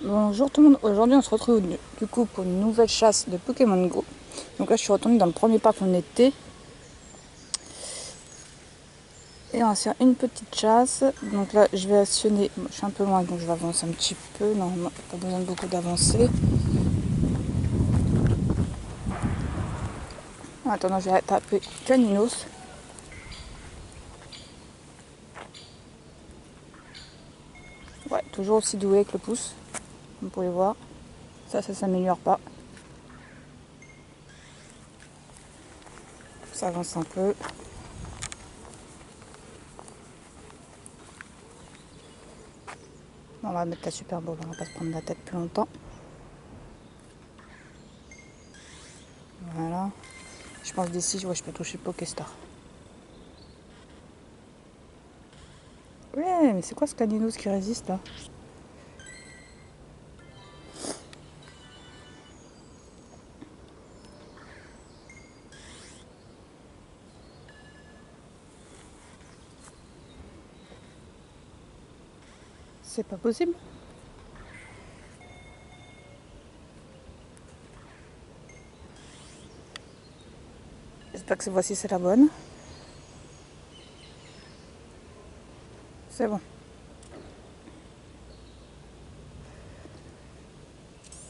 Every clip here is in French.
Bonjour tout le monde, aujourd'hui on se retrouve du coup pour une nouvelle chasse de Pokémon Go. Donc là je suis retournée dans le premier parc où on était. Et on va faire une petite chasse. Donc là je vais actionner, je suis un peu loin donc je vais avancer un petit peu, normalement pas besoin de beaucoup d'avancer. Attends, je vais taper Caninos. Ouais, toujours aussi doué avec le pouce, comme vous pouvez voir. Ça s'améliore pas. Ça avance un peu. On va mettre la Super Bowl, on va pas se prendre la tête plus longtemps. Voilà. Je pense d'ici, je peux toucher Pokéstar. Ouais, mais c'est quoi ce Caninos qui résiste là? C'est pas possible. J'espère que cette fois-ci c'est la bonne. C'est bon.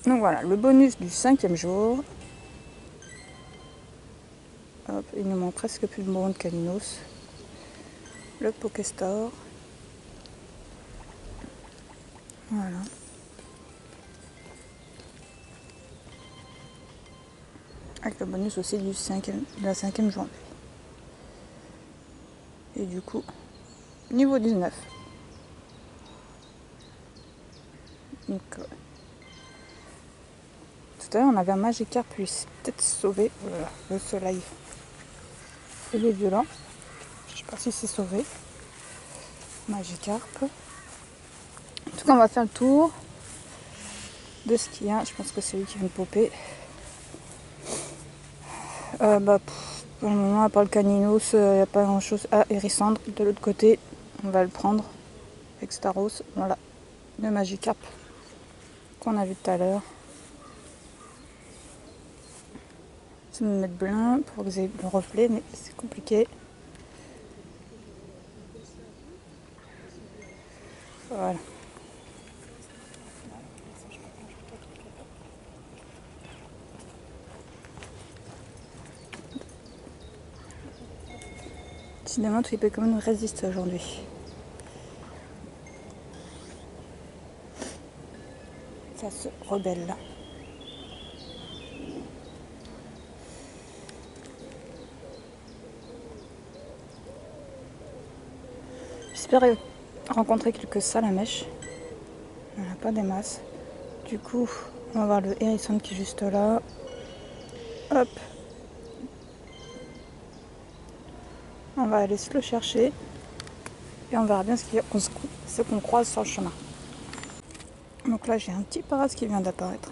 Donc voilà, le bonus du 5e jour. Hop, il nous manque presque plus de bonbons de Caninos. Le Pokéstore. Voilà. Avec le bonus aussi de la 5e journée. Et du coup, niveau 19. Donc, tout à l'heure on avait un Magikarp, lui s'est peut-être sauvé. Le soleil, il est violent. Je sais pas si c'est sauvé. Magikarp. En tout cas, on va faire le tour de ce qu'il y a. Je pense que c'est lui qui vient de popper. Pour le moment, à part le Caninos, il n'y a pas grand chose. Ah, Hérissandre, de l'autre côté, on va le prendre. Avec Staros, voilà. Le Magikarp qu'on a vu tout à l'heure. Je vais me mettre blanc pour que vous ayez le reflet, mais c'est compliqué. Voilà. Décidément, tous les Pokémon résistent aujourd'hui. Ça se rebelle là. J'espère rencontrer quelques salamèches. Il n'y en a pas des masses. Du coup, on va voir le Hérissandre qui est juste là. Hop. On va aller se le chercher. Et on verra bien ce qu'on croise sur le chemin. Donc là, j'ai un petit Paras qui vient d'apparaître.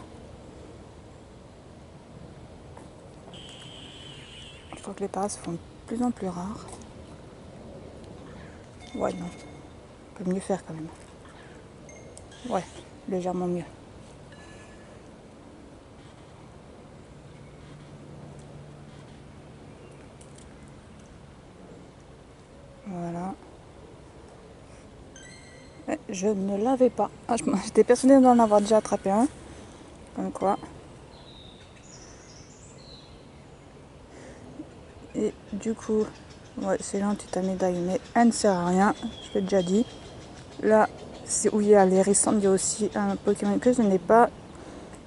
Je crois que les Paras se font de plus en plus rares. Ouais, non. On peut mieux faire quand même. Ouais, légèrement mieux. Voilà. Je ne l'avais pas. Ah, j'étais persuadée d'en avoir déjà attrapé un. Comme quoi. Et du coup, ouais, c'est gentil ta médaille, mais elle ne sert à rien. Je l'ai déjà dit. Là, c'est où il y a les récentes. Il y a aussi un Pokémon que je n'ai pas.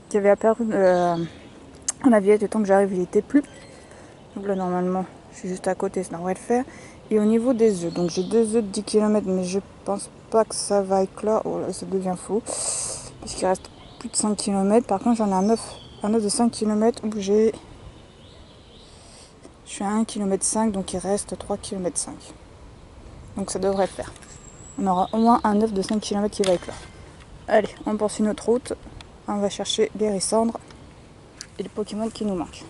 Qui avait apparu en aviette. Le temps que j'arrive, il était plus. Donc là, normalement, je suis juste à côté, ça devrait le faire. Et au niveau des œufs, donc j'ai 2 œufs de 10 km, mais je pense pas que ça va éclore. Oh là, ça devient faux. Puisqu'il reste plus de 5 km. Par contre, j'en ai un œuf de 5 km où je suis à 1,5 km, donc il reste 3,5 km. Donc ça devrait le faire. On aura au moins un œuf de 5 km qui va éclore. Allez, on poursuit notre route. On va chercher les Hérissandres et les Pokémon qui nous manquent.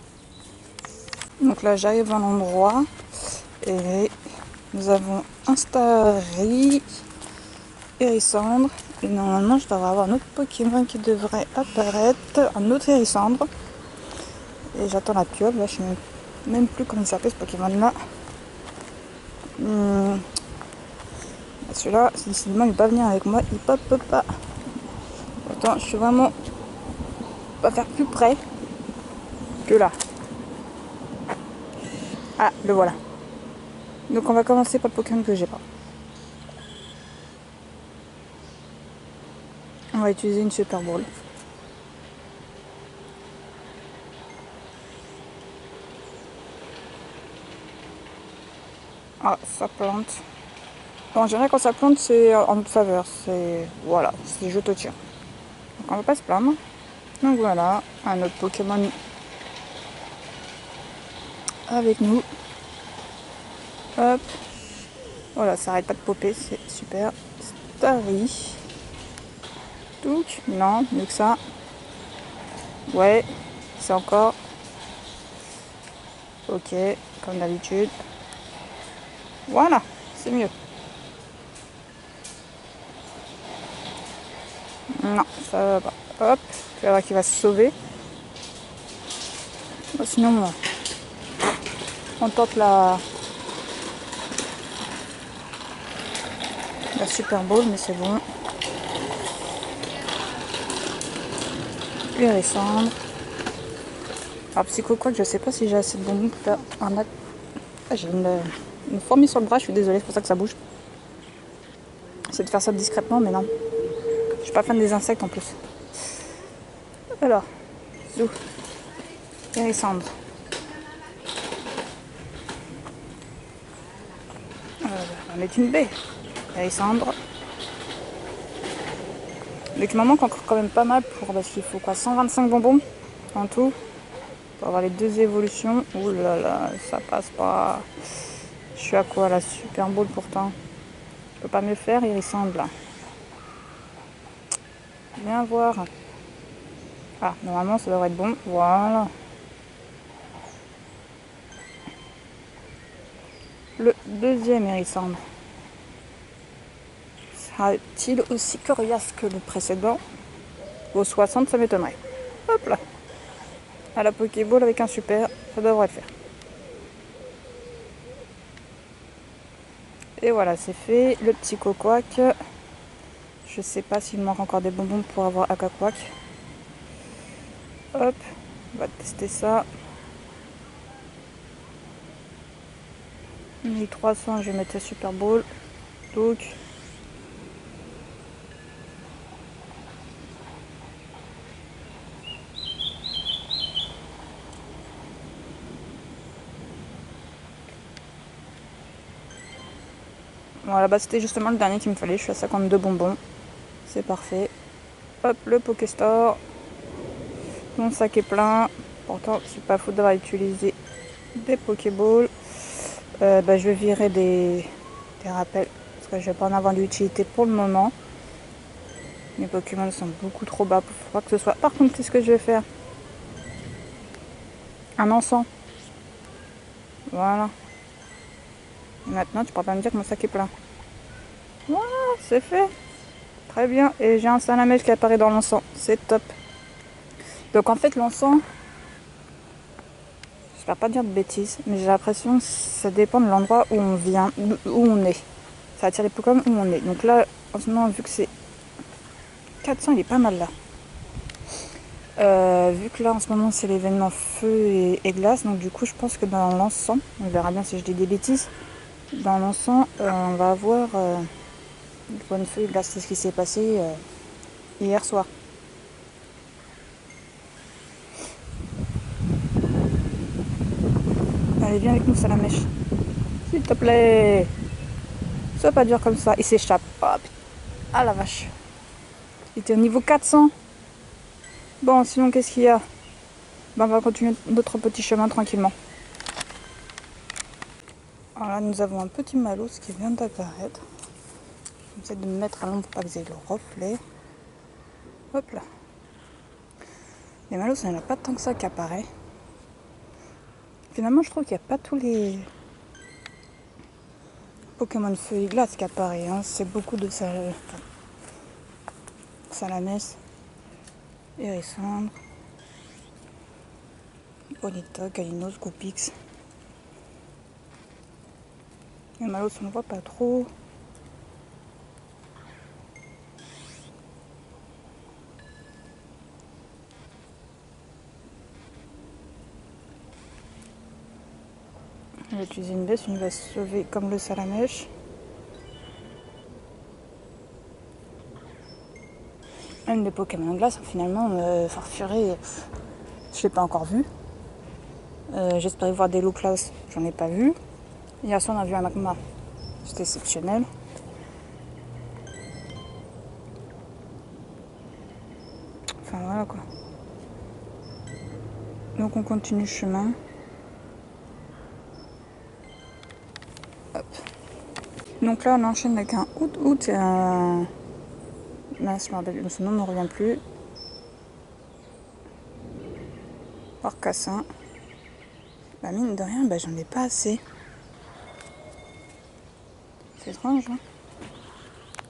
Donc là, j'arrive à l'endroit et nous avons un Starry, Hérissandre Et normalement, je devrais avoir un autre Pokémon qui devrait apparaître, un autre Hérissandre. Et j'attends la pieuvre, là je sais même plus comment il s'appelle ce Pokémon là. Celui-là, si décidément il ne peut pas venir avec moi, il pop pas. Pourtant, je suis vraiment pas faire plus près que là. Ah, le voilà. Donc on va commencer par le Pokémon que j'ai pas. On va utiliser une Super Ball. Ah, ça plante. Bon, en général, quand ça plante, c'est en notre faveur. C'est. Voilà, c'est je te tiens. Donc, on va pas se plaindre. Donc, voilà, un autre Pokémon avec nous. Hop. Voilà, ça arrête pas de popper, c'est super. Starry. Donc, non, mieux que ça. Ouais, c'est encore. Ok, comme d'habitude. Voilà, c'est mieux. Non, ça va pas. Hop, tu vas voir qu'il va se sauver. Bon, sinon, on tente la Super Bowl, mais c'est bon. Hérissandre. Alors, Psycho Quack, je sais pas si j'ai assez de bonbons pour faire un acte. Ah, j'ai une fourmi sur le bras, je suis désolée, c'est pour ça que ça bouge. J'essaie de faire ça discrètement, mais non. Je suis pas fan des insectes en plus. Alors, Zou, Hérissandre. On va mettre une baie. Hérissandre. Donc il m'en manque encore quand même pas mal pour, parce qu'il faut quoi, 125 bonbons en tout pour avoir les deux évolutions. Ouh là là, ça passe pas. Je suis à quoi, la Super Bowl pourtant. Je peux pas mieux faire, Hérissandre là. Viens voir. Ah, normalement ça devrait être bon. Voilà. Le deuxième Hérissandre. Sera-t-il aussi coriace que le précédent? Au 60, ça m'étonnerait. Hop là. À la Pokéball avec un super, ça devrait le faire. Et voilà, c'est fait. Le petit Coquac. Je sais pas s'il manque encore des bonbons pour avoir Aquaquack. Hop, on va tester ça. 1300, je vais mettre la Super Bowl. Donc. Voilà, bah c'était justement le dernier qu'il me fallait. Je suis à 52 bonbons. C'est parfait. Hop, le Pokéstore. Mon sac est plein. Pourtant, c'est pas fou d'avoir utilisé des Pokéballs. Bah, je vais virer des rappels. Parce que je vais pas en avoir d'utilité pour le moment. Mes Pokémon sont beaucoup trop bas pour pas que ce soit. Par contre, qu'est-ce que je vais faire? Un encens. Voilà. Et maintenant, tu pourras pas me dire que mon sac est plein. Voilà, c'est fait. Très bien. Et j'ai un salamèche qui apparaît dans l'encens. C'est top. Donc en fait, l'encens, je vais pas dire de bêtises, mais j'ai l'impression que ça dépend de l'endroit où on vient, où on est. Ça attire les Pokémon où on est. Donc là, en ce moment, vu que c'est 400, il est pas mal là. Vu que là en ce moment c'est l'événement feu et glace, donc du coup je pense que dans l'encens, on verra bien si je dis des bêtises, dans l'encens on va avoir le point de feu et glace, c'est ce qui s'est passé hier soir. Allez, viens avec nous, Salamèche. S'il te plaît. Sois pas dur comme ça, il s'échappe. Oh, ah la vache. Il était au niveau 400. Bon, sinon qu'est-ce qu'il y a? Ben, on va continuer notre petit chemin tranquillement. Alors là, nous avons un petit Malos qui vient d'apparaître. J'essaie de me mettre à l'ombre pour pas que vous ayez le reflet. Hop là. Les Malos, il n'y en a pas tant que ça qui apparaît. Finalement, je trouve qu'il n'y a pas tous les Pokémon feu et glace qui apparaissent. Hein. C'est beaucoup de ça. Salamès, Hérissandre, Bonita, Galinos, Goupix. Et Malos, on ne voit pas trop. Je vais utiliser une baisse, une va se lever comme le salamèche. Même les Pokémon glace, finalement, Farfuret, je l'ai pas encore vu. J'espérais voir des Louclaus, j'en ai pas vu. Hier soir, on a vu un Magma, c'était exceptionnel. Enfin voilà quoi. Donc on continue le chemin. Hop. Donc là on enchaîne avec un Out et un... Mince, son nom ne me revient plus. Orcassin. Bah mine de rien, bah, j'en ai pas assez. C'est étrange, hein.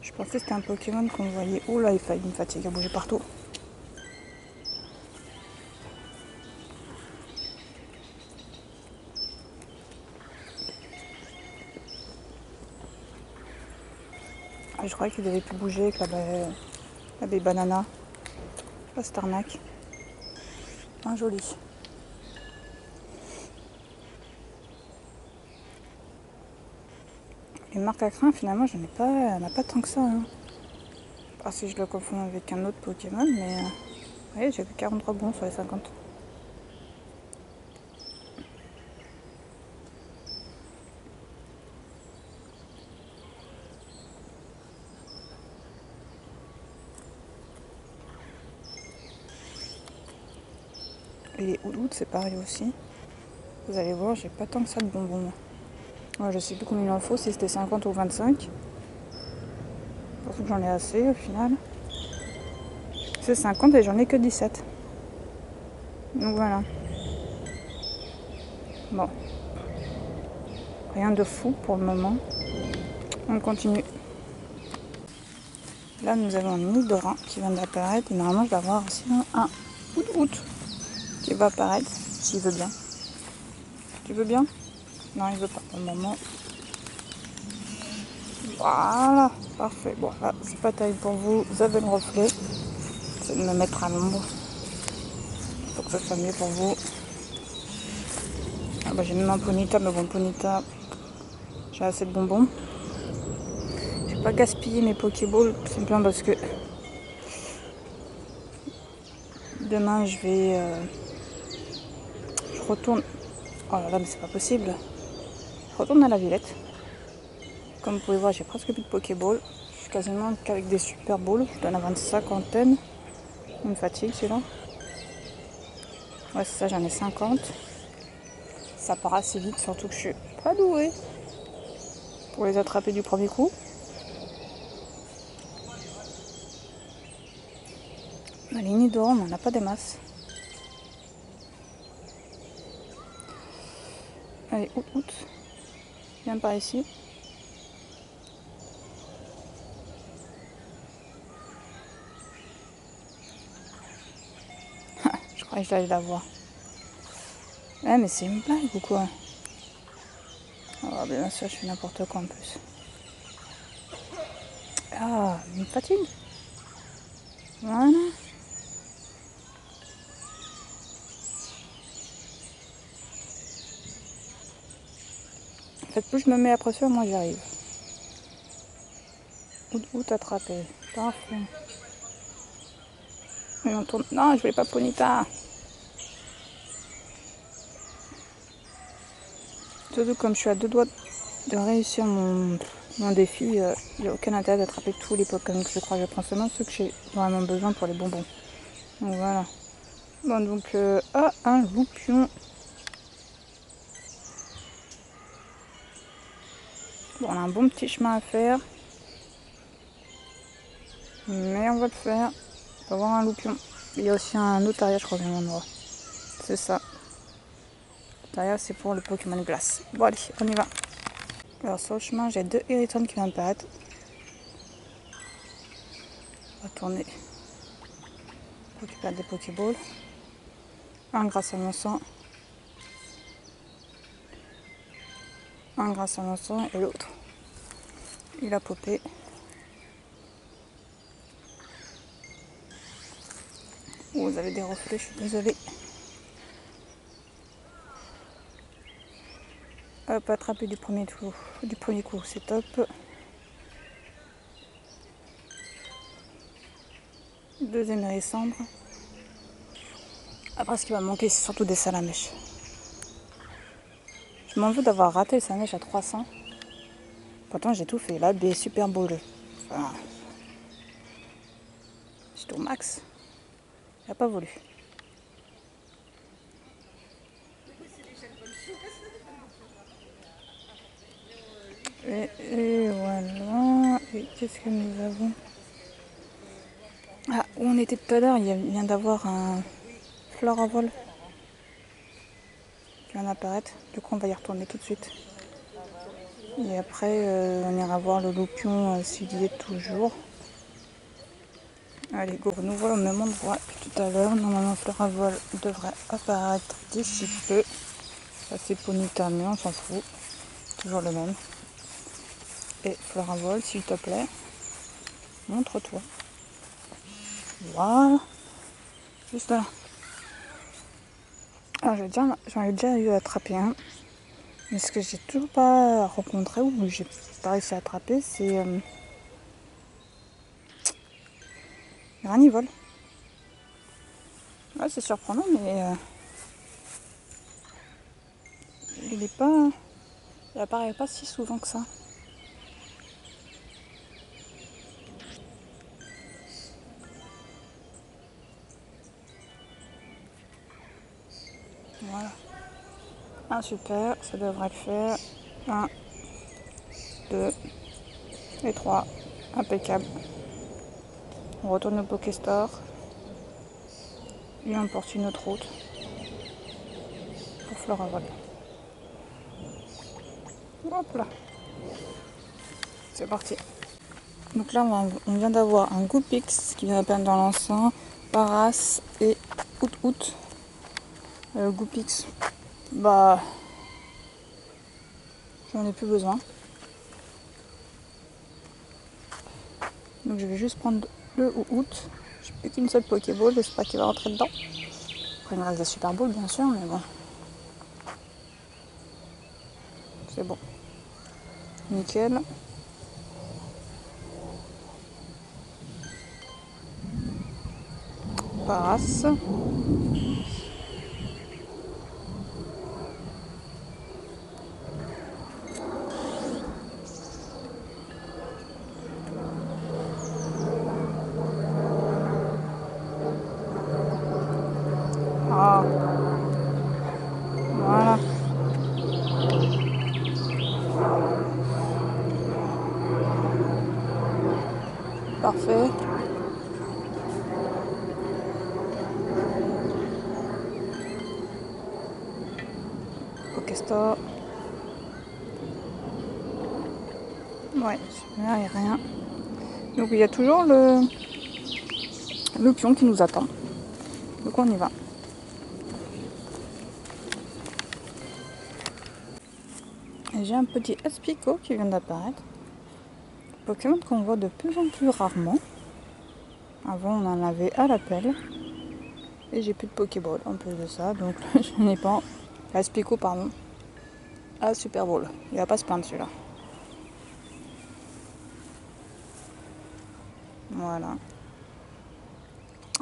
Je pensais que c'était un Pokémon qu'on voyait. Oh là, il me fatigue à bouger partout. Ah, je croyais qu'il devait plus bouger avec la baie banana. Pas cette arnaque. Un joli. Les marques à crin, finalement, j'en ai pas, elle n'a pas tant que ça. Hein. Ah, si je le confonds avec un autre Pokémon, mais vous voyez, j'ai que 43 bons sur les 50. Et les Oudoud, c'est pareil aussi. Vous allez voir, j'ai pas tant que ça de bonbons. Ouais, je sais plus combien il en faut, si c'était 50 ou 25. Pour que j'en ai assez au final. C'est 50 et j'en ai que 17. Donc voilà. Bon. Rien de fou pour le moment. On continue. Là, nous avons un Nidoran qui vient d'apparaître. Et normalement, je vais avoir aussi un Oudoud qui va apparaître, s'il veut bien. Tu veux bien? Non, il veut pas pour le moment. Voilà, parfait. Bon, là, c'est pas terrible pour vous. Vous avez le reflet. C'est de me mettre à l'ombre. Pour que ça soit mieux pour vous. Ah bah, j'ai même un Ponyta, mais bon, Ponyta, j'ai assez de bonbons. Je vais pas gaspiller mes Pokéballs, simplement parce que demain, je retourne. Oh là là, mais c'est pas possible. Je retourne à la Villette. Comme vous pouvez voir, j'ai presque plus de Pokéballs. Je suis quasiment qu'avec des Super Balls. Je dois en avoir une cinquantaine. Il me fatigue celui-là. Ouais, c'est ça, j'en ai 50. Ça part assez vite, surtout que je suis pas douée pour les attraper du premier coup. La ligne d'or, on n'en a pas des masses. Allez, Out. Viens par ici. Je croyais que j'allais la voir. Ouais, mais c'est une blague ou quoi? Oh, bien sûr, je fais n'importe quoi en plus. Ah, une fatigue. Voilà. En fait, plus je me mets la pression, moins j'y arrive. Out attrapé. Parfait. Et on tourne. Non, je voulais pas Ponyta. Surtout comme je suis à 2 doigts de réussir mon défi, il n'y a aucun intérêt d'attraper tous les Pokémon que je crois. Je prends seulement ceux que j'ai vraiment besoin pour les bonbons. Donc voilà. Bon, donc, un loupion. Bon, on a un bon petit chemin à faire. Mais on va le faire. On va voir un loupion. Il y a aussi un Otaria, je crois, au même endroit. C'est ça. Otaria, c'est pour le Pokémon glace. Bon, allez, on y va. Alors, sur le chemin, j'ai 2 Hérissandres qui viennent apparaître. On va tourner récupère des Pokéballs. Un grâce à mon sang. Un grâce à mon sang et l'autre, il a popé. Oh, vous avez des reflets, je suis désolée. Hop, attrapé du premier coup, c'est top. Deuxième hérissandre. Après, ce qui va me manquer, c'est surtout des salamèches. Je m'en veux d'avoir raté le salamèche à 300. Pourtant, j'ai tout fait. Là, des super beaux jeux. Enfin, j'étais au max. Il n'a pas voulu. Et voilà. Et qu'est-ce que nous avons? Ah, où on était tout à l'heure, il vient d'avoir un Floravol qui vient d'apparaître. Du coup, on va y retourner tout de suite. Et après, on ira voir le Loupion s'il y est toujours. Allez, go, nous voilà au même endroit que tout à l'heure. Normalement, Floravol devrait apparaître d'ici peu. Ça, c'est Ponyta, mais on s'en fout. Toujours le même. Et Floravol, s'il te plaît, montre-toi. Voilà. Juste là. Alors, j'en ai déjà eu à attraper un. Mais ce que j'ai toujours pas rencontré ou que j'ai pas réussi à attraper, c'est Granivol. Ouais, c'est surprenant, mais il apparaît pas si souvent que ça. Voilà. Un super, ça devrait le faire. 1, 2 et 3. Impeccable. On retourne au Pokéstore. Et on porte une autre route pour Floravol. Hop là. C'est parti. Donc là, on vient d'avoir un Goupix qui vient à peine dans l'encens, Paras et Out. Goupix, bah, j'en ai plus besoin. Donc je vais juste prendre le Out. J'ai plus qu'une seule Pokéball, j'espère qu'il va rentrer dedans. Après, il me reste des Super Balls, bien sûr, mais bon. C'est bon. Nickel. Paras. Ah. Voilà. Parfait. Pokéstore. Ouais, super, il n'y a rien. Donc il y a toujours le pion qui nous attend. Donc on y va. Et j'ai un petit Aspico qui vient d'apparaître. Pokémon qu'on voit de plus en plus rarement. Avant on en avait à l'appel. Et j'ai plus de Pokéball en plus de ça. Donc je n'ai pas. Aspico, pardon. Ah, Super Ball. Il va pas se plaindre celui-là. Voilà.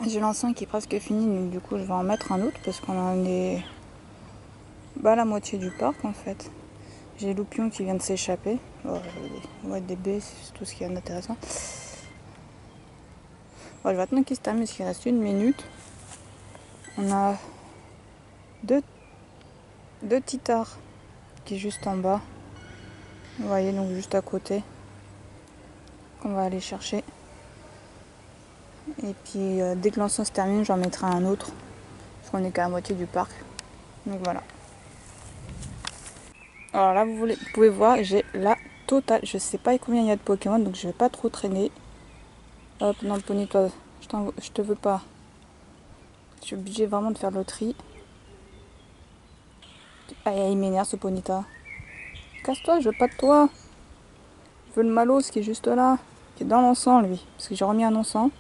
J'ai l'encens qui est presque fini, donc du coup je vais en mettre un autre parce qu'on en est à la moitié du parc en fait. J'ai Loupion qui vient de s'échapper. Oh, ouais, des baies, c'est tout ce qu'il y a d'intéressant. Bon, je vais attendre qu'il se termine parce qu'il reste 1 minute. On a deux Titars qui est juste en bas. Vous voyez, donc juste à côté. Qu'on va aller chercher. Et puis dès que l'encens se termine, j'en mettrai un autre. Parce qu'on est qu'à la moitié du parc. Donc voilà. Alors là, vous pouvez voir, j'ai la totale. Je sais pas combien il y a de Pokémon, donc je vais pas trop traîner. Hop, non, Pony, toi, je te veux pas. Je suis obligée vraiment de faire le tri. Ah, il m'énerve ce Ponyta. Casse-toi, je veux pas de toi. Je veux le Malos qui est juste là. Qui est dans l'encens lui. Parce que j'ai remis un encens.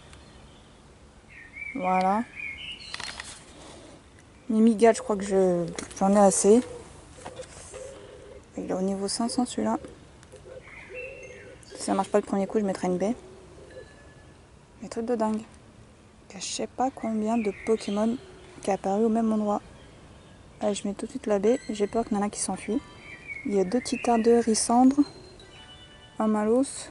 Voilà. Mimigal, je crois que j'en ai assez. Il est au niveau 500 celui-là. Si ça marche pas le premier coup, je mettrai une baie. Mais truc de dingue. Je sais pas combien de Pokémon qui est apparu au même endroit. Allez, je mets tout de suite la baie. J'ai peur qu'il y en a qui s'enfuit. Il y a 2 Titars, 2 Hérissandres, un Malos.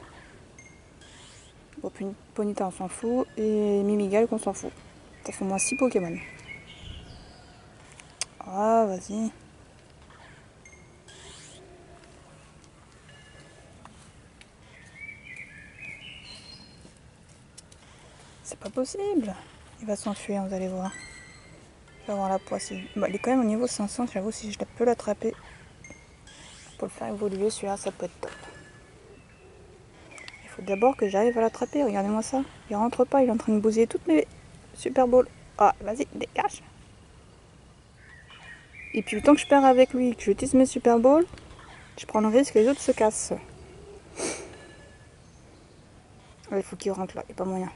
Bon, puis une Ponyta, on s'en fout. Et Mimigal, qu'on s'en fout. Ça fait au moins 6 Pokémon. Ah, vas-y. C'est pas possible. Il va s'enfuir, vous allez voir. Je vais avoir la poissée. Bon, il est quand même au niveau 500, j'avoue, si je peux l'attraper pour le faire évoluer, celui-là, ça peut être top. Il faut d'abord que j'arrive à l'attraper, regardez-moi ça. Il rentre pas, il est en train de bousiller toutes mes Super Balls. Ah, vas-y, dégage. Et puis, le temps que je perds avec lui, que j'utilise mes Super Balls, je prends le risque que les autres se cassent. Ouais, il faut qu'il rentre là, il n'y a pas moyen.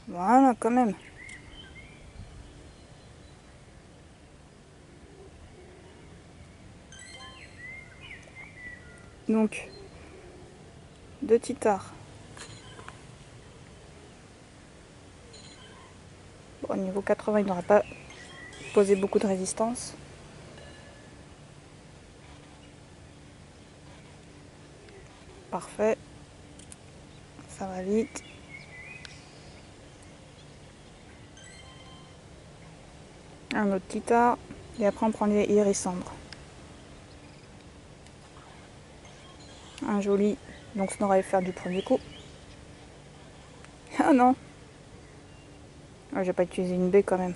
Voilà, quand même. Donc, 2 Titars. Bon, au niveau 80, il n'aura pas posé beaucoup de résistance. Parfait. Ça va vite. Un autre Titar. Et après, on prend les Hérissandres. Un joli. Donc, ça n'aurait faire du premier coup. Ah non. Ah, j'ai pas utilisé une baie quand même.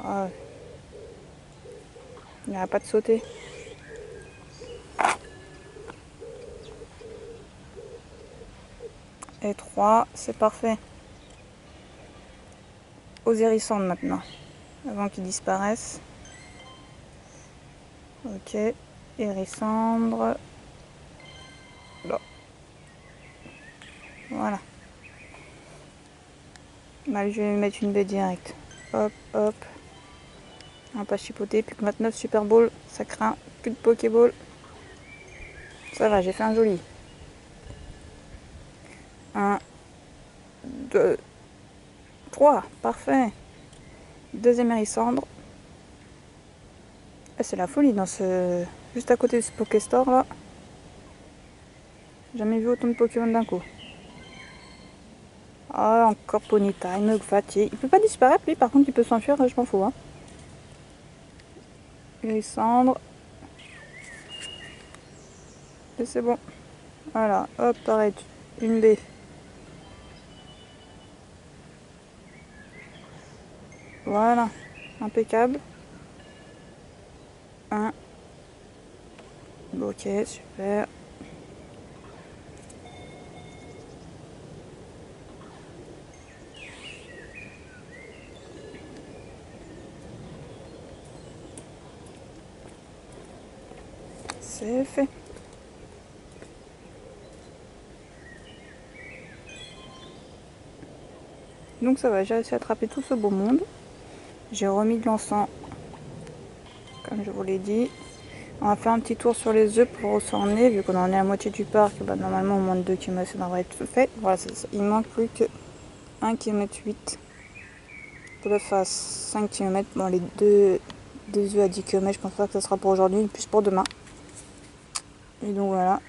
Ah, il n'arrête pas de sauter. Et 3, c'est parfait. Aux hérissandres maintenant. Avant qu'ils disparaissent. Ok. Hérissandre. Là. Voilà. Bah, je vais mettre une baie directe. Hop, hop. On va pas chipoter. Plus que 29 Super Balls. Ça craint. Plus de Pokéball. Ça va, j'ai fait un joli. 1, 2, 3. Parfait. Deuxième hérissandre. Ah, c'est la folie dans ce... Juste à côté de ce Pokéstore là. Jamais vu autant de Pokémon d'un coup. Ah, encore Ponyta, il me fatigue. Il peut pas disparaître lui, par contre il peut s'enfuir, je m'en fous. Hein. Hérissandre. Et c'est bon. Voilà, hop, pareil, une baie. Voilà, impeccable. 1. Ok, super. C'est fait. Donc ça va, j'ai réussi à attraper tout ce beau monde. J'ai remis de l'encens, comme je vous l'ai dit. On va faire un petit tour sur les œufs pour retourner, vu qu'on en est à moitié du parc. Bah, normalement, au moins de 2 km, ça devrait être fait. Voilà, il manque plus que 1,8 km pour le faire 5 km. Bon, les deux œufs à 10 km, je pense pas que ça sera pour aujourd'hui, plus pour demain. Et donc voilà.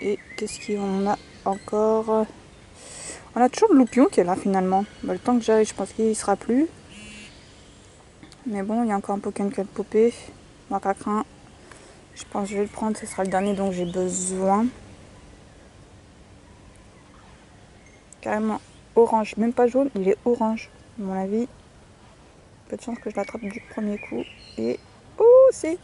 Et qu'est-ce qu'on a encore? On a toujours le loupion qui est là finalement. Bah, le temps que j'arrive, je pense qu'il sera plus. Mais bon, il y a encore un Pokémon qui va popper. Macacrin. Je pense que je vais le prendre, ce sera le dernier dont j'ai besoin. Carrément orange, même pas jaune, il est orange. À mon avis, peu de chance que je l'attrape du premier coup. Et oh, c'est...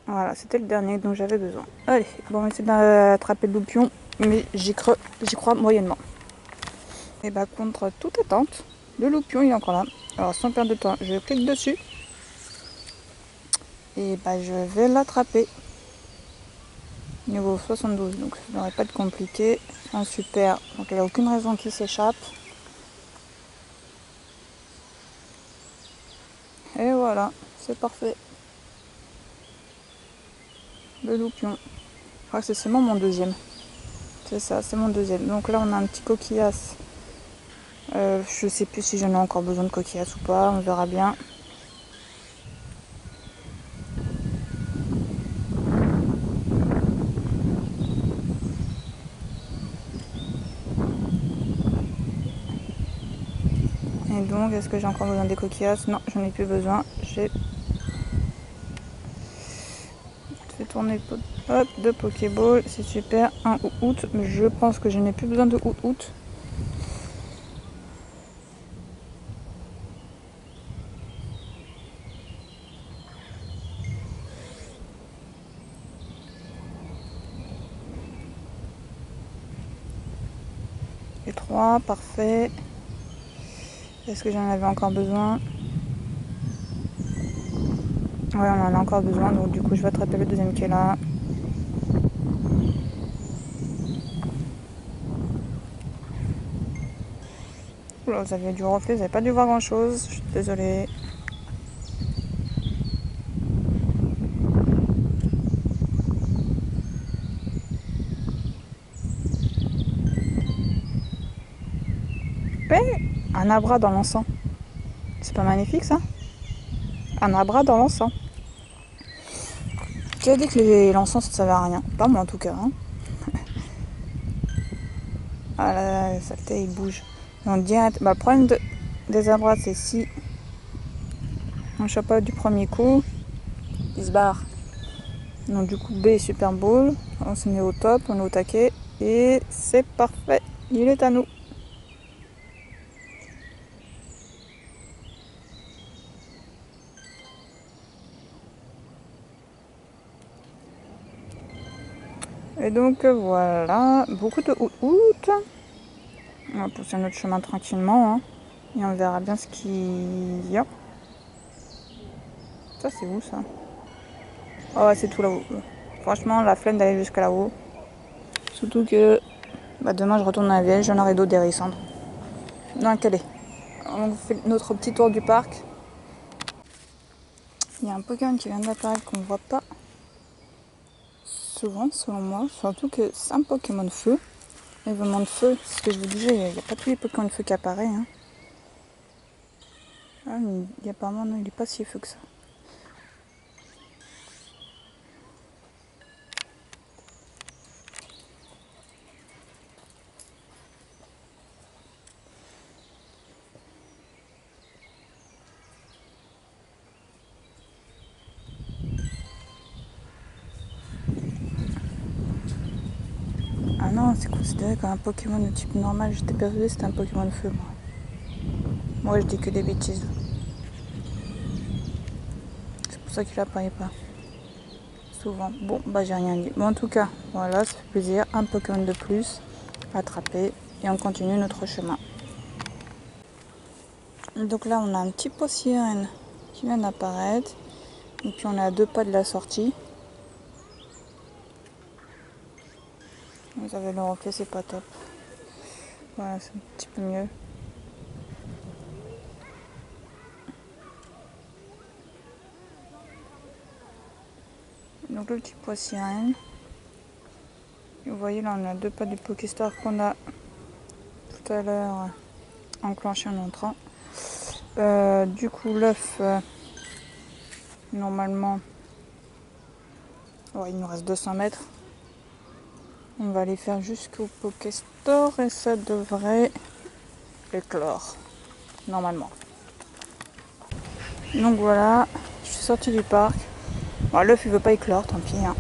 Voilà, c'était le dernier dont j'avais besoin. Allez, bon, on va essayer d'attraper le loupion, mais j'y crois moyennement. Et bah, contre toute attente, le loupion il est encore là. Alors, sans perdre de temps, je clique dessus. Et bah, je vais l'attraper. Niveau 72, donc ça ne devrait pas être compliqué. Un super, donc il n'y a aucune raison qu'il s'échappe. Et voilà, c'est parfait. Le loupion. Je crois que c'est seulement mon deuxième. C'est ça, c'est mon deuxième. Donc là, on a un petit coquillasse. Je sais plus si j'en ai encore besoin de coquillasse ou pas, on verra bien. Et donc, est-ce que j'ai encore besoin des coquillasses? Non, j'en ai plus besoin. J'ai fait tourner hop, de Pokéball, c'est super. Un out, mais je pense que je n'ai plus besoin de out. Et 3, parfait. Est-ce que j'en avais encore besoin? Ouais, on en a encore besoin, donc du coup je vais attraper le deuxième qui est là. Oula, vous avez du reflet, vous n'avez pas dû voir grand chose, je suis désolée. Mais un abra dans l'encens. C'est pas magnifique ça? Un abra dans l'encens. Qui a dit que l'encens ça ne servait à rien? Pas moi en tout cas. Hein. Ah là, la saleté il bouge. Donc direct, bah, le problème des abras c'est si on ne chope pas du premier coup, il se barre. Donc du coup B super ball, on se met au top, on est au taquet et c'est parfait, il est à nous. Et donc voilà, beaucoup de out. On va pousser notre chemin tranquillement hein, et on verra bien ce qu'il y a. Ça c'est où ça? Oh c'est tout là-haut. Franchement la flemme d'aller jusqu'à là-haut. Surtout que bah, demain je retourne à la vieille, j'en aurai d'autres des récentes. Donc allez, on fait notre petit tour du parc. Il y a un Pokémon qui vient d'apparaître qu'on ne voit pas souvent selon moi. Surtout que c'est un Pokémon feu. Événement de feu, c'est ce que je vous disais, il n'y a pas tous les Pokémon de feu qui apparaissent. Hein. Ah, il apparemment non, il n'est pas si feu que ça. Ah non, c'est considéré comme un Pokémon de type normal. J'étais persuadée que c'était un Pokémon de feu. Moi, je dis que des bêtises. C'est pour ça qu'il apparaît pas. Souvent. Bon, bah j'ai rien dit. Bon, en tout cas, voilà, ça fait plaisir. Un Pokémon de plus attrapé. Et on continue notre chemin. Donc là, on a un petit Possirène qui vient d'apparaître. Et puis on est à 2 pas de la sortie. Vous avez le reflet, c'est pas top. Voilà, c'est un petit peu mieux. Donc le petit Poissirène. Vous voyez là, on a 2 pas du Pokéstar qu'on a tout à l'heure enclenché en entrant. Du coup, l'œuf, normalement, ouais, il nous reste 200 mètres. On va aller faire jusqu'au Pokéstore et ça devrait éclore, normalement. Donc voilà, je suis sortie du parc. Bon, l'œuf il veut pas éclore, tant pis. Hein.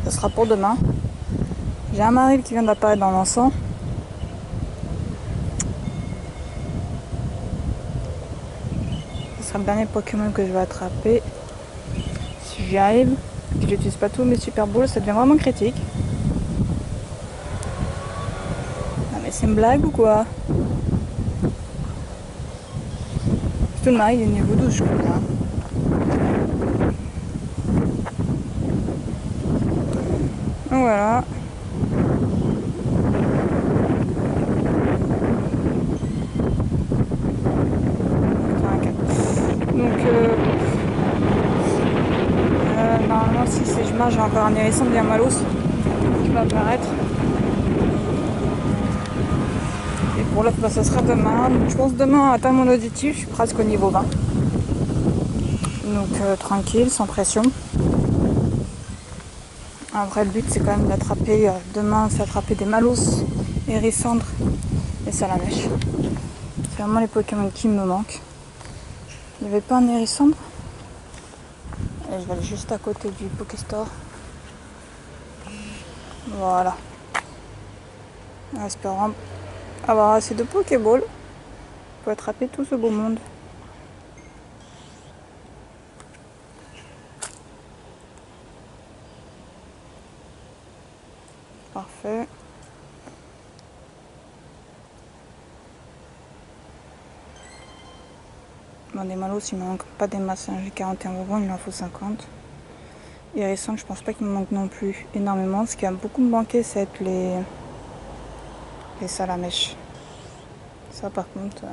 Ça sera pour demain. J'ai un maril qui vient d'apparaître dans l'encens. Ce sera le dernier Pokémon que je vais attraper. Si j'y arrive. que j'utilise pas tous mes super balls, ça devient vraiment critique. Non mais c'est une blague ou quoi? Tout le il est niveau 12 je crois. Donc voilà. Donc normalement si c'est je marche j'ai encore un hérisson bien malos qui va apparaître. Et pour l'autre bah, ça sera demain. Donc, je pense demain à atteindre mon auditif, je suis presque au niveau 20. Donc tranquille, sans pression. Après le but c'est quand même d'attraper demain, c'est attraper des malos, hérissandres et salamèche. C'est vraiment les Pokémon qui me manquent. Il n'y avait pas un hérissandre. Et je vais aller juste à côté du Pokéstore. Voilà. En espérant avoir assez de Pokéballs pour attraper tout ce beau monde. Parfait. Bon, des malos, il me manque pas des masses. J'ai 41 bonbons, il en faut 50. Et récent, je pense pas qu'il me manque non plus énormément. Ce qui a beaucoup me manqué, c'est les salamèches. Ça, par contre,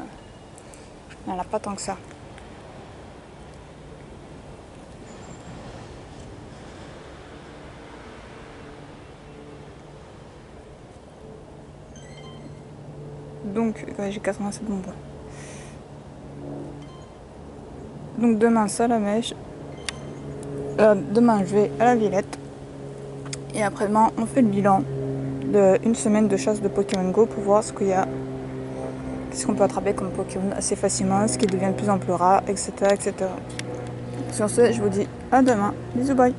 elle n'a pas tant que ça. Donc, ouais, j'ai 87 bonbons. Donc demain, salamèche. Demain, je vais à la Villette. Et après-demain, on fait le bilan d'une semaine de chasse de Pokémon Go pour voir ce qu'il y a. Qu'est-ce qu'on peut attraper comme Pokémon assez facilement, ce qui devient de plus en plus rare, etc. etc. Sur ce, je vous dis à demain. Bisous, bye.